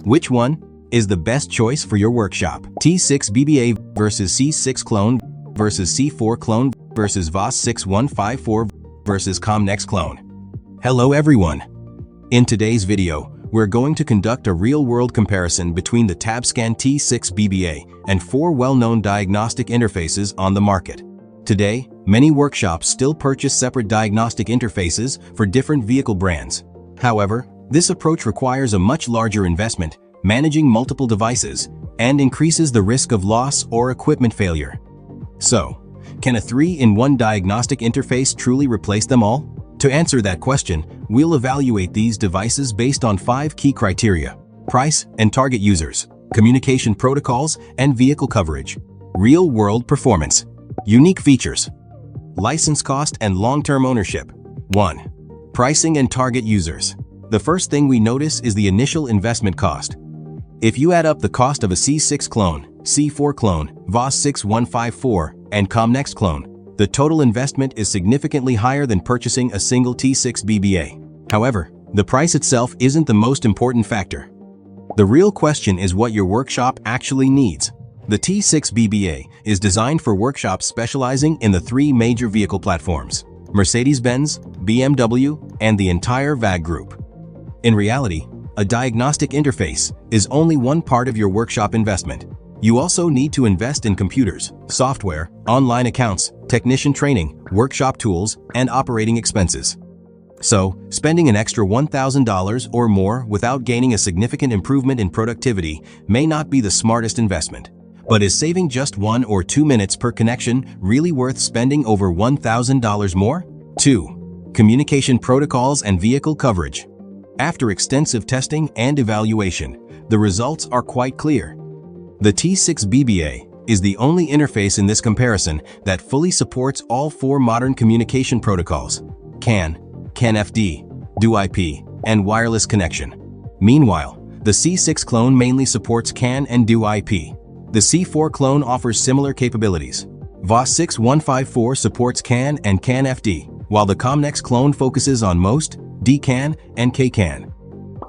Which one is the best choice for your workshop? T6 BBA versus C6 clone versus C4 clone versus VAS6154 versus ComNext clone. Hello everyone. In today's video, we're going to conduct a real-world comparison between the TabScan T6 BBA and 4 well-known diagnostic interfaces on the market. Today, many workshops still purchase separate diagnostic interfaces for different vehicle brands. However, this approach requires a much larger investment, managing multiple devices, and increases the risk of loss or equipment failure. So, can a 3-in-1 diagnostic interface truly replace them all? To answer that question, we'll evaluate these devices based on 5 key criteria: price and target users, communication protocols and vehicle coverage, real-world performance, unique features, license cost and long-term ownership. 1. Pricing and target users. The first thing we notice is the initial investment cost. If you add up the cost of a C6 clone, C4 clone, VAS6154, and ComNext clone, the total investment is significantly higher than purchasing a single T6 BBA. However, the price itself isn't the most important factor. The real question is what your workshop actually needs. The T6 BBA is designed for workshops specializing in the 3 major vehicle platforms: Mercedes-Benz, BMW, and the entire VAG group. In reality, a diagnostic interface is only one part of your workshop investment. You also need to invest in computers, software, online accounts, technician training, workshop tools, and operating expenses. So, spending an extra $1,000 or more without gaining a significant improvement in productivity may not be the smartest investment. But is saving just 1 or 2 minutes per connection really worth spending over $1,000 more? 2. Communication protocols and vehicle coverage. After extensive testing and evaluation, the results are quite clear. The T6 BBA is the only interface in this comparison that fully supports all 4 modern communication protocols: CAN, CAN-FD, DUIP, and wireless connection. Meanwhile, the C6 clone mainly supports CAN and DUIP. The C4 clone offers similar capabilities. VAS6154 supports CAN and CAN-FD, while the ComNext clone focuses on MOST, DCAN, and KCAN.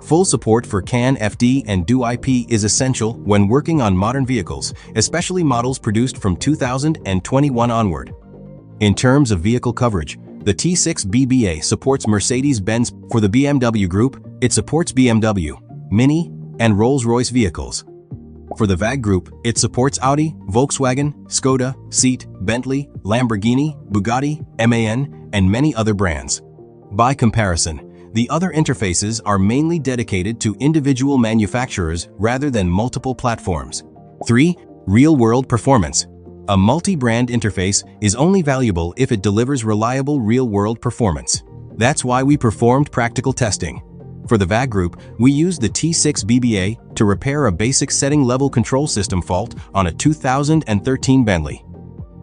Full support for CAN-FD and DUIP is essential when working on modern vehicles, especially models produced from 2021 onward. In terms of vehicle coverage, the T6 BBA supports Mercedes-Benz. For the BMW group, it supports BMW, Mini, and Rolls-Royce vehicles. For the VAG group, it supports Audi, Volkswagen, Skoda, Seat, Bentley, Lamborghini, Bugatti, MAN, and many other brands. By comparison, the other interfaces are mainly dedicated to individual manufacturers rather than multiple platforms. 3. Real-world performance. A multi-brand interface is only valuable if it delivers reliable real-world performance. That's why we performed practical testing. For the VAG group, we used the T6 BBA to repair a basic setting-level control system fault on a 2013 Bentley.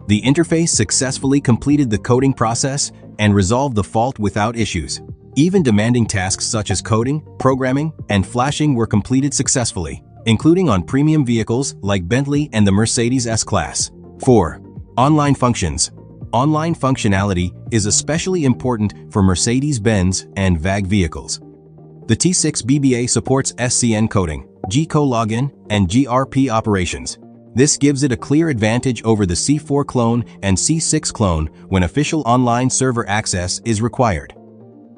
The interface successfully completed the coding process and resolved the fault without issues. Even demanding tasks such as coding, programming, and flashing were completed successfully, including on premium vehicles like Bentley and the Mercedes S-Class. 4. Online functions. Online functionality is especially important for Mercedes-Benz and VAG vehicles. The T6 BBA supports SCN coding, GEKO login, and GRP operations. This gives it a clear advantage over the C4 clone and C6 clone when official online server access is required.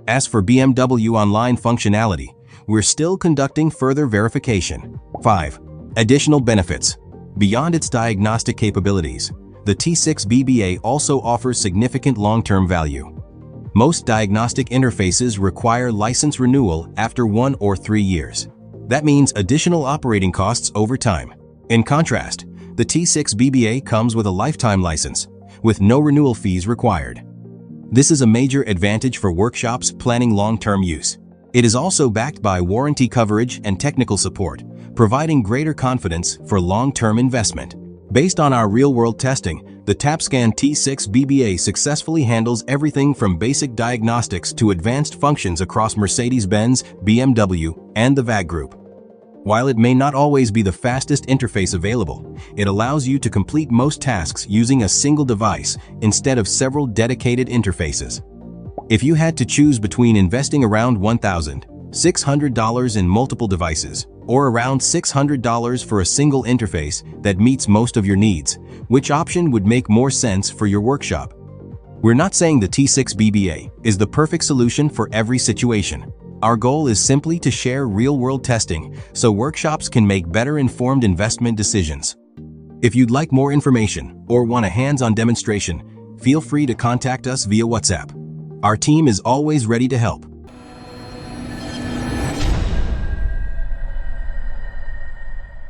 As for BMW online functionality, we're still conducting further verification. 5. Additional benefits. Beyond its diagnostic capabilities, the T6 BBA also offers significant long-term value. Most diagnostic interfaces require license renewal after 1 or 3 years. That means additional operating costs over time. In contrast, the T6 BBA comes with a lifetime license, with no renewal fees required. This is a major advantage for workshops planning long-term use. It is also backed by warranty coverage and technical support, providing greater confidence for long-term investment. Based on our real-world testing, the TabScan T6 BBA successfully handles everything from basic diagnostics to advanced functions across Mercedes-Benz, BMW, and the VAG group. While it may not always be the fastest interface available, it allows you to complete most tasks using a single device instead of several dedicated interfaces. If you had to choose between investing around $1,600 in multiple devices or around $600 for a single interface that meets most of your needs. Which option would make more sense for your workshop? We're not saying the T6 BBA is the perfect solution for every situation. Our goal is simply to share real-world testing so workshops can make better informed investment decisions. If you'd like more information or want a hands-on demonstration, feel free to contact us via WhatsApp. Our team is always ready to help.